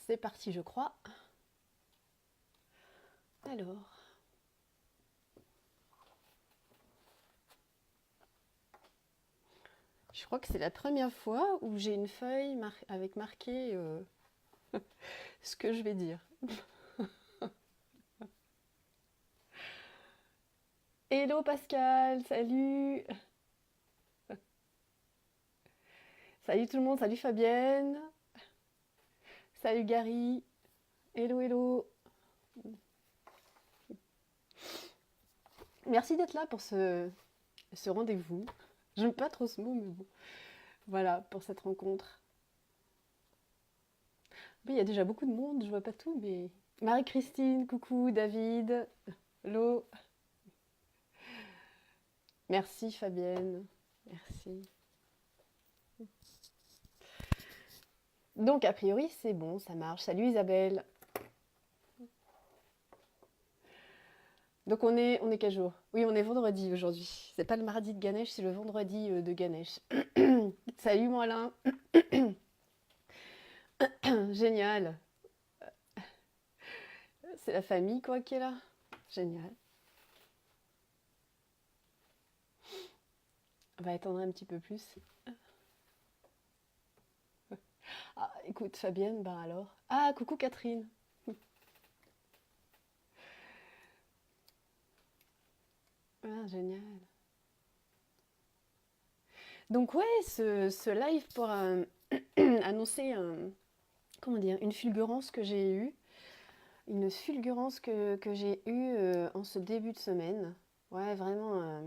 C'est parti, je crois. Alors, je crois que c'est la première fois où j'ai une feuille avec marqué ce que je vais dire. Hello Pascal, salut. Salut tout le monde, salut Fabienne, salut Gary. Hello, hello. Merci d'être là pour ce rendez-vous. J'aime pas trop ce mot, mais bon. Voilà, pour cette rencontre. Oui, il y a déjà beaucoup de monde, je vois pas tout, mais... Marie-Christine, coucou, David, hello. Merci Fabienne, merci. Donc a priori c'est bon, ça marche. Salut Isabelle. Donc on est quel jour? Oui, on est vendredi aujourd'hui. C'est pas le mardi de Ganesh, c'est le vendredi de Ganesh. Salut mon Alain. Génial. C'est la famille quoi qui est là. Génial. On va attendre un petit peu plus. Ah, écoute Fabienne, ben alors. Ah, coucou Catherine. Ah, génial. Donc ouais, ce live pour annoncer comment dire, une fulgurance que j'ai eue. Une fulgurance que j'ai eue en ce début de semaine. Ouais, vraiment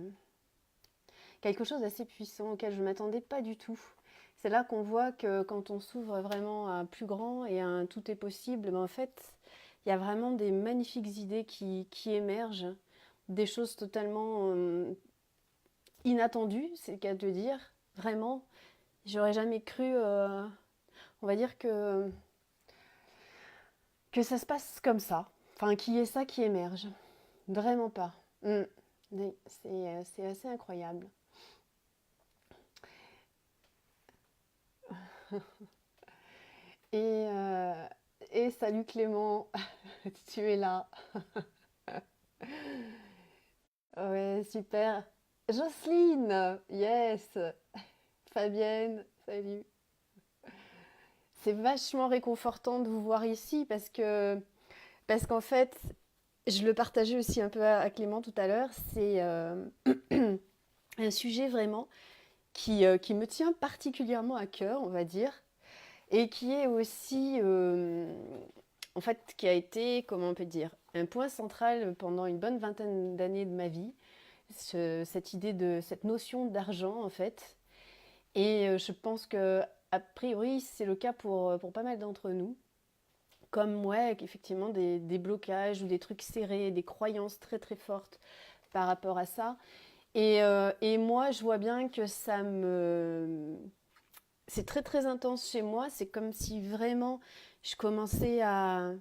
quelque chose d'assez puissant auquel je ne m'attendais pas du tout. C'est là qu'on voit que quand on s'ouvre vraiment à un plus grand et à un tout est possible, ben en fait, il y a vraiment des magnifiques idées qui émergent, des choses totalement inattendues, c'est le cas de le dire. Vraiment, j'aurais jamais cru, on va dire que ça se passe comme ça. Enfin, qu'il y ait ça qui émerge. Vraiment pas. Mm. C'est assez incroyable. Et, euh, et salut Clément, tu es là. Ouais, super. Jocelyne, yes. Fabienne, salut. C'est vachement réconfortant de vous voir ici parce qu'en fait, je le partageais aussi un peu à Clément tout à l'heure, c'est un sujet vraiment qui me tient particulièrement à cœur, on va dire, et qui est aussi, en fait, qui a été, comment on peut dire, un point central pendant une bonne vingtaine d'années de ma vie, cette idée de, cette notion d'argent, en fait. Et je pense que, a priori, c'est le cas pour pas mal d'entre nous. Comme moi, effectivement, des blocages ou des trucs serrés, des croyances très très fortes par rapport à ça. Et moi, je vois bien que ça me, c'est très très intense chez moi. C'est comme si vraiment je commençais à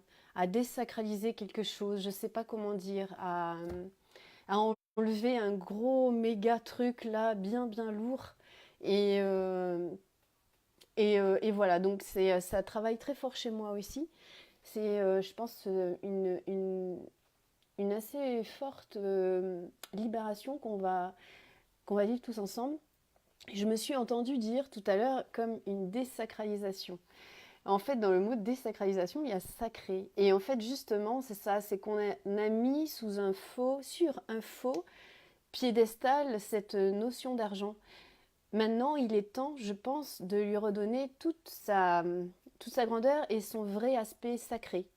désacraliser quelque chose. Je sais pas comment dire, à enlever un gros méga truc là, bien bien lourd. Et, euh, et voilà, donc ça travaille très fort chez moi aussi. C'est, je pense, une assez forte libération qu'on va vivre tous ensemble. Je me suis entendue dire tout à l'heure comme une désacralisation. En fait, dans le mot désacralisation, il y a sacré. Et en fait, justement, c'est ça, c'est qu'on a mis sur un faux piédestal cette notion d'argent. Maintenant, il est temps, je pense, de lui redonner toute sa grandeur et son vrai aspect sacré.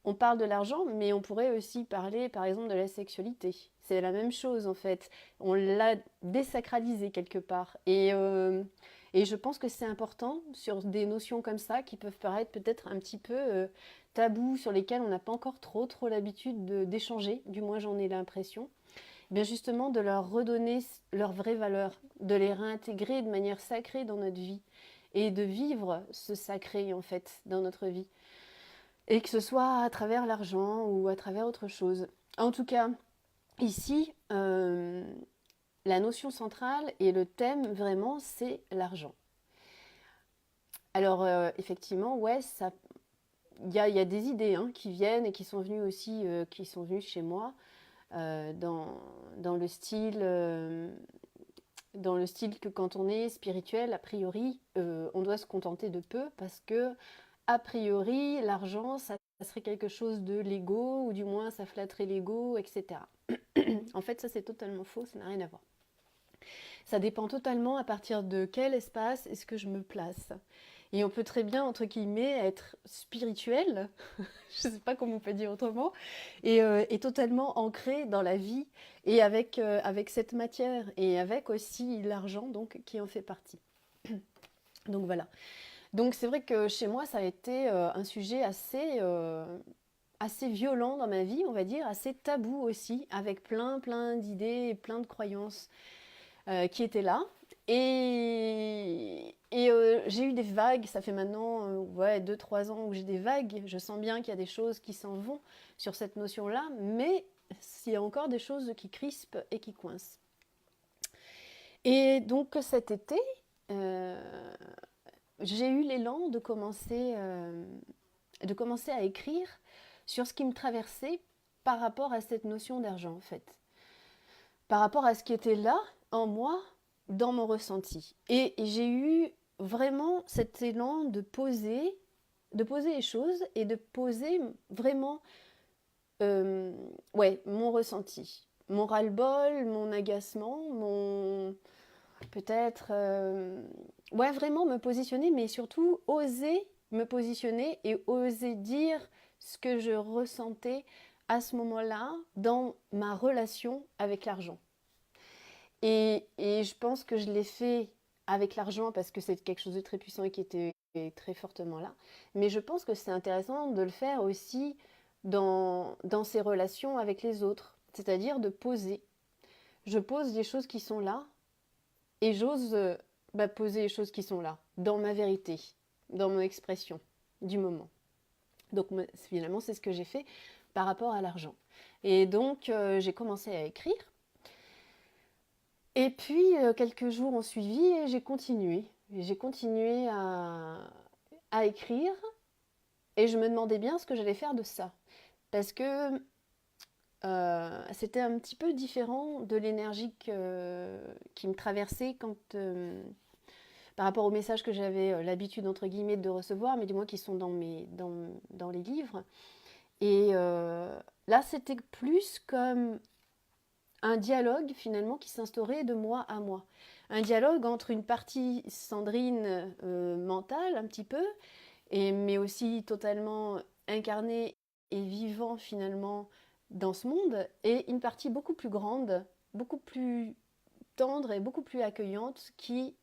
On parle de l'argent, mais on pourrait aussi parler, par exemple, de la sexualité. C'est la même chose, en fait. On l'a désacralisé quelque part. Et je pense que c'est important sur des notions comme ça qui peuvent paraître peut-être un petit peu tabous, sur lesquelles on n'a pas encore trop l'habitude d'échanger. Du moins, j'en ai l'impression. Eh bien justement, de leur redonner leur vraie valeur, de les réintégrer de manière sacrée dans notre vie et de vivre ce sacré, en fait, dans notre vie. Et que ce soit à travers l'argent ou à travers autre chose. En tout cas, ici, la notion centrale et le thème vraiment, c'est l'argent. Alors, effectivement, ouais, il y a des idées hein, qui viennent et qui sont venues aussi, qui sont venues chez moi dans le style, que quand on est spirituel, a priori, on doit se contenter de peu parce que, a priori, l'argent, ça serait quelque chose de l'ego, ou du moins ça flatterait l'ego, etc. En fait, ça c'est totalement faux, ça n'a rien à voir. Ça dépend totalement à partir de quel espace est-ce que je me place. Et on peut très bien, entre guillemets, être spirituel, je ne sais pas comment on peut dire autrement, et totalement ancré dans la vie et avec cette matière et avec aussi l'argent donc qui en fait partie. Donc voilà. Donc c'est vrai que chez moi ça a été un sujet assez violent dans ma vie, on va dire, assez tabou aussi, avec plein d'idées et plein de croyances qui étaient là. Et j'ai eu des vagues, ça fait maintenant ouais, 2-3 ans où j'ai des vagues. Je sens bien qu'il y a des choses qui s'en vont sur cette notion-là, mais il y a encore des choses qui crispent et qui coincent. Et donc cet été, euh, j'ai eu l'élan de commencer à écrire sur ce qui me traversait par rapport à cette notion d'argent, en fait. Par rapport à ce qui était là, en moi, dans mon ressenti. Et j'ai eu vraiment cet élan de poser les choses et de poser vraiment ouais, mon ressenti. Mon ras-le-bol, mon agacement, mon... Peut-être... ouais, vraiment me positionner, mais surtout oser me positionner et oser dire ce que je ressentais à ce moment-là dans ma relation avec l'argent. Et je pense que je l'ai fait avec l'argent parce que c'est quelque chose de très puissant et qui était très fortement là. Mais je pense que c'est intéressant de le faire aussi dans ses relations avec les autres. C'est-à-dire de poser. Je pose des choses qui sont là et j'ose poser les choses qui sont là, dans ma vérité, dans mon expression du moment. Donc finalement, c'est ce que j'ai fait par rapport à l'argent. Et donc, j'ai commencé à écrire. Et puis, quelques jours ont suivi et j'ai continué. J'ai continué à écrire et je me demandais bien ce que j'allais faire de ça. Parce que c'était un petit peu différent de l'énergie qui me traversait par rapport aux messages que j'avais l'habitude, entre guillemets, de recevoir, mais du moins qui sont dans les livres. Et là, c'était plus comme un dialogue finalement qui s'instaurait de moi à moi. Un dialogue entre une partie Sandrine mentale un petit peu, mais aussi totalement incarnée et vivant finalement dans ce monde, et une partie beaucoup plus grande, beaucoup plus tendre et beaucoup plus accueillante qui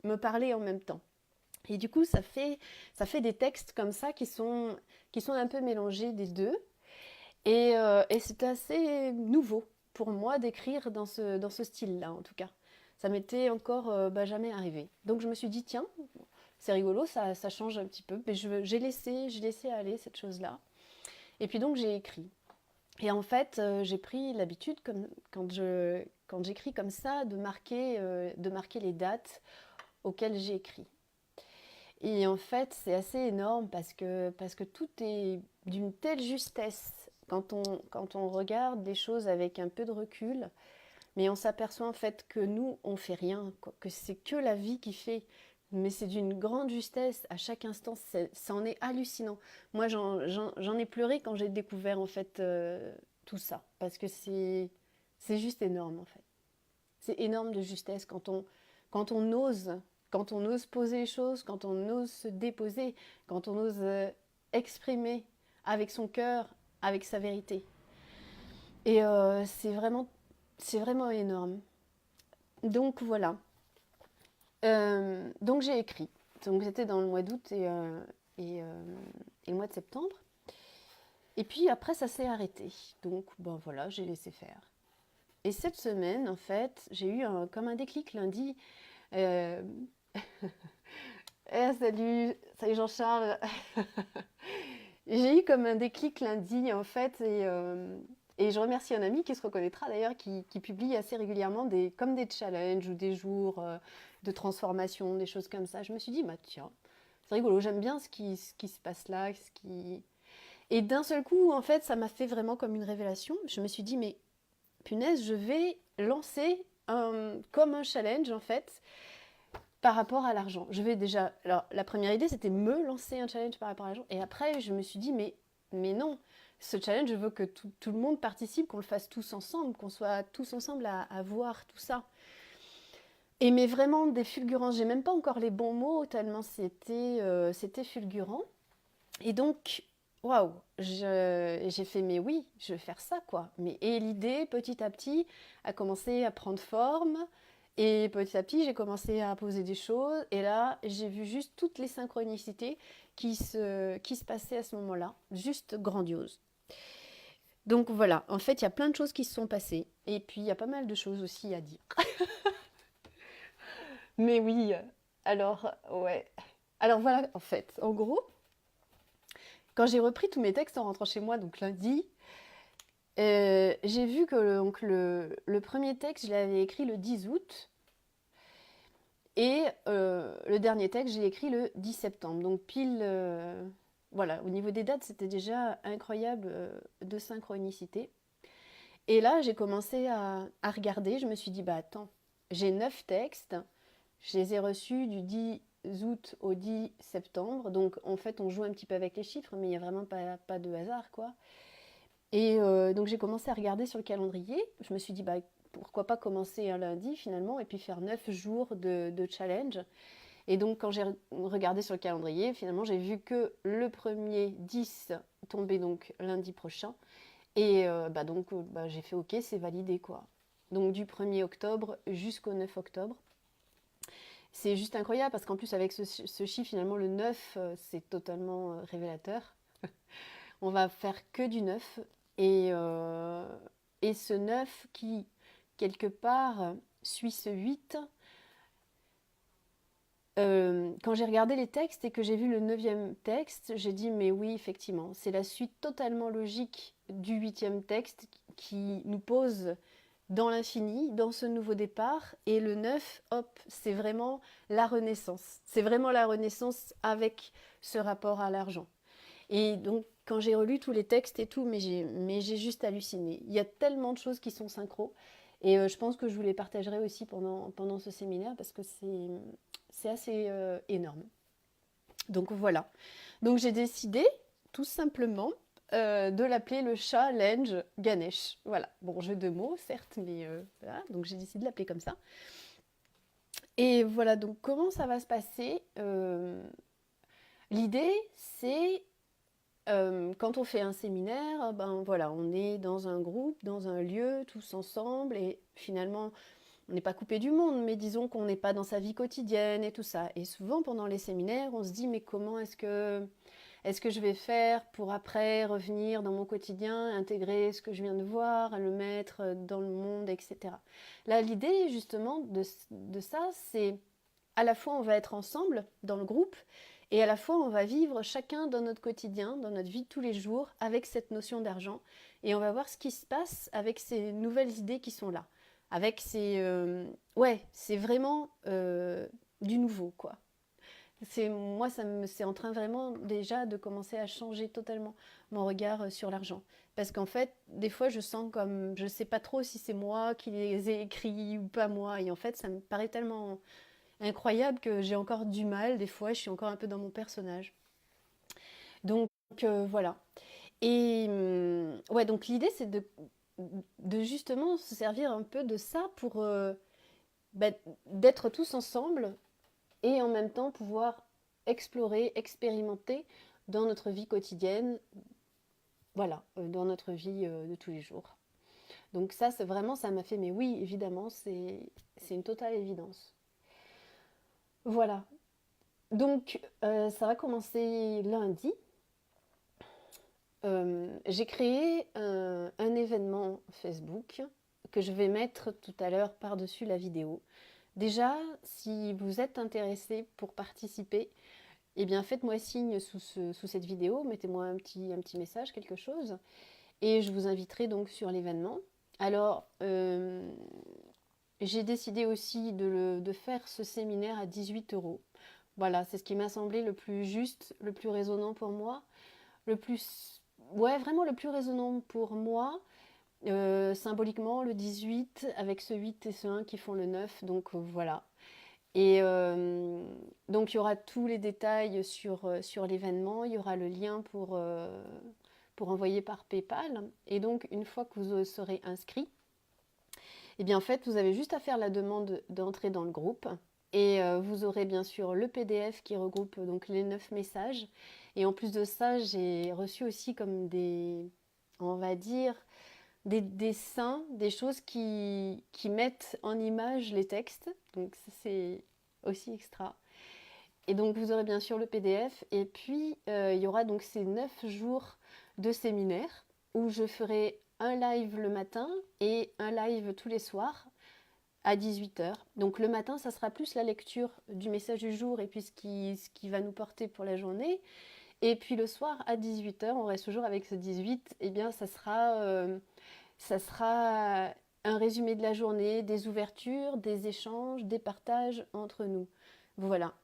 me parlait en même temps. Et du coup, ça fait des textes comme ça qui sont un peu mélangés des deux. Et c'était assez nouveau pour moi d'écrire dans ce style-là, en tout cas. Ça m'était encore jamais arrivé. Donc je me suis dit, tiens, c'est rigolo, ça change un petit peu. Mais j'ai laissé aller cette chose-là. Et puis donc j'ai écrit. Et en fait, j'ai pris l'habitude, quand j'écris comme ça, de marquer les dates auxquelles j'ai écrit. Et en fait, c'est assez énorme parce que tout est d'une telle justesse quand on regarde les choses avec un peu de recul, mais on s'aperçoit en fait que nous, on fait rien, quoi, que c'est que la vie qui fait. Mais c'est d'une grande justesse à chaque instant, ça en est hallucinant. Moi, j'en ai pleuré quand j'ai découvert en fait tout ça, parce que c'est juste énorme en fait. C'est énorme de justesse quand on ose, quand on ose poser les choses, quand on ose se déposer, quand on ose exprimer avec son cœur, avec sa vérité. Et c'est vraiment énorme. Donc voilà. Donc j'ai écrit. Donc c'était dans le mois d'août et le mois de septembre. Et puis après ça s'est arrêté. Donc ben voilà, j'ai laissé faire. Et cette semaine, en fait, j'ai eu comme un déclic lundi. Euh, salut Jean-Charles. J'ai eu comme un déclic lundi, en fait, et je remercie un ami qui se reconnaîtra d'ailleurs, qui publie assez régulièrement comme des challenges ou des jours de transformation, des choses comme ça. Je me suis dit, bah tiens, c'est rigolo, j'aime bien ce qui se passe là, ce qui... Et d'un seul coup, en fait, ça m'a fait vraiment comme une révélation. Je me suis dit, mais punaise, je vais lancer comme un challenge, en fait, par rapport à l'argent. Je vais déjà... Alors, la première idée, c'était me lancer un challenge par rapport à l'argent. Et après, je me suis dit, mais non, ce challenge, je veux que tout le monde participe, qu'on le fasse tous ensemble, qu'on soit tous ensemble à voir tout ça. Et mais vraiment des fulgurances, j'ai même pas encore les bons mots, tellement c'était fulgurant. Et donc, waouh, j'ai fait, mais oui, je vais faire ça, quoi. Mais, et l'idée, petit à petit, a commencé à prendre forme. Et petit à petit, j'ai commencé à poser des choses. Et là, j'ai vu juste toutes les synchronicités qui se passaient à ce moment-là. Juste grandiose. Donc voilà, en fait, il y a plein de choses qui se sont passées. Et puis, il y a pas mal de choses aussi à dire. Mais oui, alors, ouais. Alors voilà, en fait, en gros, quand j'ai repris tous mes textes en rentrant chez moi, donc lundi, j'ai vu que le premier texte, je l'avais écrit le 10 août et le dernier texte, j'ai écrit le 10 septembre. Donc pile, voilà, au niveau des dates, c'était déjà incroyable de synchronicité. Et là, j'ai commencé à regarder, je me suis dit, bah attends, j'ai 9 textes, je les ai reçus du 10 août au 10 septembre, donc en fait on joue un petit peu avec les chiffres, mais il n'y a vraiment pas de hasard, quoi. Et donc j'ai commencé à regarder sur le calendrier. Je me suis dit, bah, pourquoi pas commencer un lundi finalement et puis faire 9 jours de challenge. Et donc quand j'ai regardé sur le calendrier, finalement j'ai vu que le premier 10 tombait donc lundi prochain. Et bah, donc bah, j'ai fait ok, c'est validé, quoi. Donc du 1er octobre jusqu'au 9 octobre. C'est juste incroyable parce qu'en plus avec ce chiffre finalement le 9 c'est totalement révélateur. On va faire que du 9 et, euh, et ce 9 qui, quelque part, suit ce 8. Quand j'ai regardé les textes et que j'ai vu le 9e texte, j'ai dit mais oui, effectivement, c'est la suite totalement logique du 8e texte qui nous pose dans l'infini, dans ce nouveau départ. Et le 9, hop, c'est vraiment la renaissance. C'est vraiment la renaissance avec ce rapport à l'argent. Et donc, quand j'ai relu tous les textes et tout, mais j'ai juste halluciné. Il y a tellement de choses qui sont synchro. Et je pense que je vous les partagerai aussi pendant ce séminaire parce que c'est assez énorme. Donc voilà. Donc j'ai décidé, tout simplement, de l'appeler le challenge Ganesh. Voilà. Bon, jeu de mots, certes, mais voilà. Donc j'ai décidé de l'appeler comme ça. Et voilà, donc comment ça va se passer L'idée, c'est quand on fait un séminaire, ben voilà, on est dans un groupe, dans un lieu, tous ensemble, et finalement, on n'est pas coupé du monde, mais disons qu'on n'est pas dans sa vie quotidienne et tout ça. Et souvent, pendant les séminaires, on se dit, mais comment est-ce que je vais faire pour après revenir dans mon quotidien, intégrer ce que je viens de voir, le mettre dans le monde, etc. Là, l'idée, justement, de ça, c'est à la fois, on va être ensemble dans le groupe, et à la fois, on va vivre chacun dans notre quotidien, dans notre vie de tous les jours, avec cette notion d'argent. Et on va voir ce qui se passe avec ces nouvelles idées qui sont là. Avec ces... ouais, c'est vraiment du nouveau, quoi. Moi, c'est en train vraiment déjà de commencer à changer totalement mon regard sur l'argent. Parce qu'en fait, des fois, je sens comme... Je ne sais pas trop si c'est moi qui les ai écrits ou pas moi. Et en fait, ça me paraît tellement incroyable que j'ai encore du mal. Des fois, je suis encore un peu dans mon personnage. Donc voilà. Et ouais, donc l'idée, c'est de justement se servir un peu de ça pour bah, d'être tous ensemble et en même temps pouvoir explorer, expérimenter dans notre vie quotidienne, voilà, dans notre vie de tous les jours. Donc ça, c'est vraiment, ça m'a fait, mais oui, évidemment, c'est une totale évidence. Voilà. Donc ça va commencer lundi. J'ai créé un événement Facebook que je vais mettre tout à l'heure par-dessus la vidéo. Déjà, si vous êtes intéressé pour participer, eh bien faites-moi signe sous cette vidéo, mettez-moi un petit message, quelque chose, et je vous inviterai donc sur l'événement. Alors, j'ai décidé aussi de faire ce séminaire à 18 €. Voilà, c'est ce qui m'a semblé le plus juste, le plus résonnant pour moi, le plus, ouais, vraiment le plus résonnant pour moi, symboliquement le 18 avec ce 8 et ce 1 qui font le 9, donc voilà. Et donc il y aura tous les détails sur l'événement, il y aura le lien pour envoyer par PayPal. Et donc une fois que vous serez inscrit, et bien en fait vous avez juste à faire la demande d'entrer dans le groupe. Et vous aurez bien sûr le PDF qui regroupe donc les 9 messages. Et en plus de ça, j'ai reçu aussi comme on va dire, des dessins, des choses qui mettent en image les textes. Donc ça, c'est aussi extra. Et donc vous aurez bien sûr le PDF. Et puis il y aura donc ces 9 jours de séminaire où je ferai un live le matin et un live tous les soirs à 18 h. Donc le matin, ça sera plus la lecture du message du jour et puis ce qui va nous porter pour la journée. Et puis le soir à 18 h, on reste toujours avec ce 18, et bien ça sera un résumé de la journée, des ouvertures, des échanges, des partages entre nous. Voilà.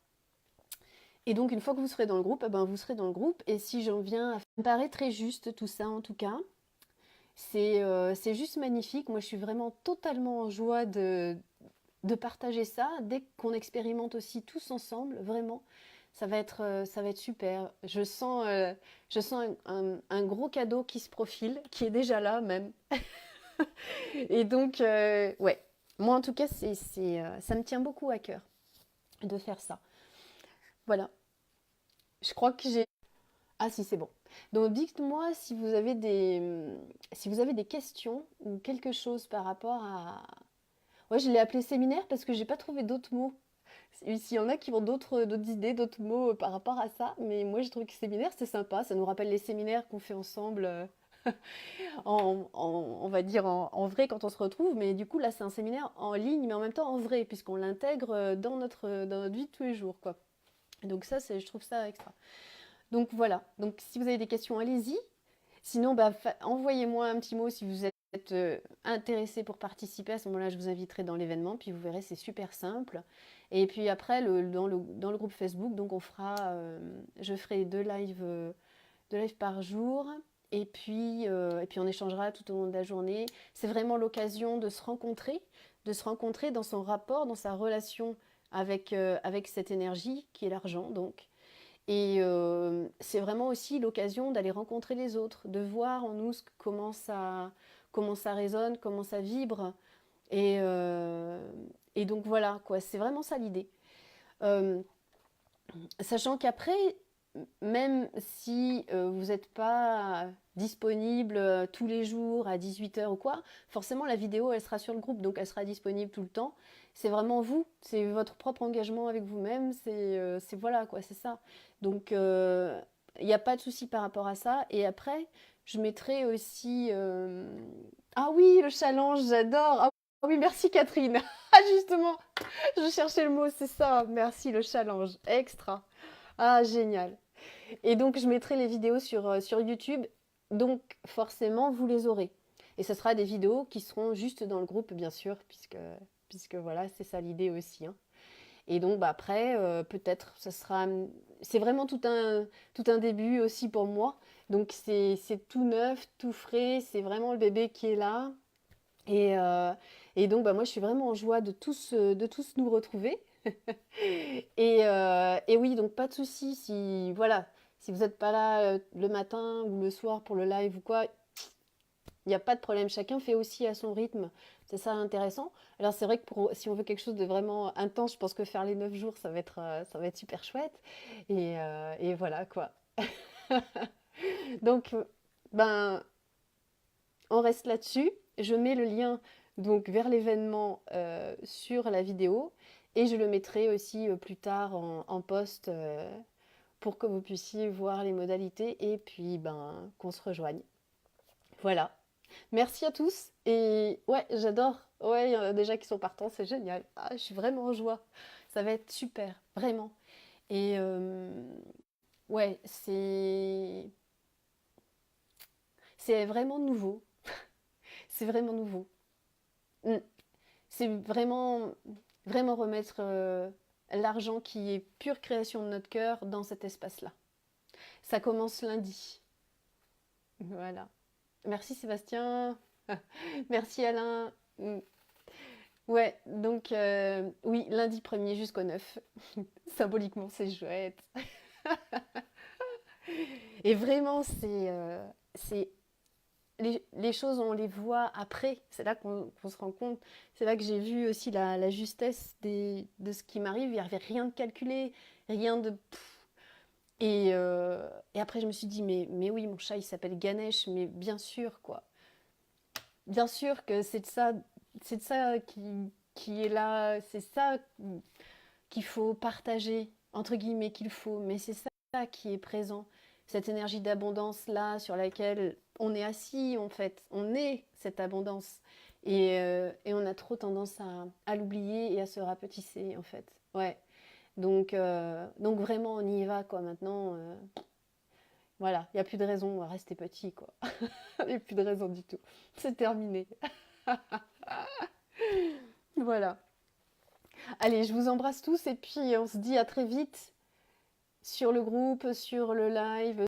Et donc une fois que vous serez dans le groupe, vous serez dans le groupe. Et si j'en viens à... Ça me paraît très juste tout ça en tout cas. C'est juste magnifique. Moi je suis vraiment totalement en joie de partager ça. Dès qu'on expérimente aussi tous ensemble, vraiment, ça va être super. Je sens un gros cadeau qui se profile, qui est déjà là même. Et donc, ouais, moi en tout cas, ça me tient beaucoup à cœur de faire ça. Voilà, je crois que j'ai... Ah si, c'est bon. Donc dites-moi si vous avez des questions ou quelque chose par rapport à... Ouais, je l'ai appelé séminaire parce que j'ai pas trouvé d'autres mots. S'il y en a qui ont d'autres idées, d'autres mots par rapport à ça, mais moi j'ai trouvé que séminaire c'est sympa, ça nous rappelle les séminaires qu'on fait ensemble, on va dire en vrai quand on se retrouve, mais du coup là c'est un séminaire en ligne, mais en même temps en vrai, puisqu'on l'intègre dans notre vie de tous les jours, quoi. Donc ça, je trouve ça extra. Donc voilà, donc si vous avez des questions, allez-y. Sinon, envoyez-moi un petit mot si vous êtes intéressé pour participer. À ce moment-là, je vous inviterai dans l'événement, puis vous verrez, c'est super simple. Et puis après, dans le groupe Facebook, donc je ferai deux lives par jour. Et puis on échangera tout au long de la journée. C'est vraiment l'occasion de se rencontrer dans son rapport, dans sa relation avec cette énergie qui est l'argent, donc. Et c'est vraiment aussi l'occasion d'aller rencontrer les autres, de voir en nous comment ça résonne, comment ça vibre. Et, euh, et donc voilà, quoi, c'est vraiment ça l'idée. Euh, Sachant qu'après, même si vous n'êtes pas disponible tous les jours à 18 h ou quoi, forcément la vidéo elle sera sur le groupe, donc elle sera disponible tout le temps. C'est vraiment vous, c'est votre propre engagement avec vous-même, c'est voilà quoi, c'est ça. Donc il n'y a pas de souci par rapport à ça. Et après, je mettrai aussi... Ah oui, le challenge, j'adore. Ah oui, merci Catherine. Ah justement, je cherchais le mot, c'est ça. Merci, le challenge. Extra. Ah, génial. Et donc, je mettrai les vidéos sur YouTube. Donc, forcément, vous les aurez. Et ce sera des vidéos qui seront juste dans le groupe, bien sûr, puisque voilà, c'est ça l'idée aussi, hein. Et donc, après, peut-être, c'est vraiment tout un début aussi pour moi. Donc, c'est tout neuf, tout frais. C'est vraiment le bébé qui est là. Et, euh, et donc, moi, je suis vraiment en joie de tous nous retrouver. Et oui, donc pas de souci si, voilà, si vous n'êtes pas là le matin ou le soir pour le live ou quoi, il n'y a pas de problème. Chacun fait aussi à son rythme. C'est ça intéressant. Alors c'est vrai que si on veut quelque chose de vraiment intense, je pense que faire les 9 jours, ça va être super chouette. Et voilà quoi. Donc, ben, on reste là-dessus. Je mets le lien donc vers l'événement sur la vidéo et je le mettrai aussi plus tard en post pour que vous puissiez voir les modalités et puis qu'on se rejoigne. Voilà. Merci à tous et ouais, j'adore. Ouais, il y en a déjà qui sont partants, c'est génial. Ah, je suis vraiment en joie. Ça va être super, vraiment. Et ouais, c'est vraiment nouveau. C'est vraiment nouveau. Mm. C'est vraiment, vraiment remettre l'argent qui est pure création de notre cœur dans cet espace-là. Ça commence lundi. Voilà. Merci Sébastien. Merci Alain. Ouais, donc oui, lundi 1er jusqu'au 9. Symboliquement, c'est chouette. Et vraiment, c'est les choses, on les voit après. C'est là qu'on se rend compte. C'est là que j'ai vu aussi la justesse de ce qui m'arrive. Il n'y avait rien de calculé, rien de... Et après, je me suis dit, mais oui, mon chat, il s'appelle Ganesh, mais bien sûr, quoi. Bien sûr que c'est de ça qui est là, c'est ça qu'il faut partager, entre guillemets, qu'il faut, mais c'est ça qui est présent, cette énergie d'abondance là sur laquelle on est assis en fait, on est cette abondance et on a trop tendance à l'oublier et à se rapetisser en fait. Ouais, donc vraiment on y va quoi maintenant. Voilà, il n'y a plus de raison, on va rester petit quoi. Il n'y a plus de raison du tout. C'est terminé. Voilà. Allez, je vous embrasse tous et puis on se dit à très vite sur le groupe, sur le live.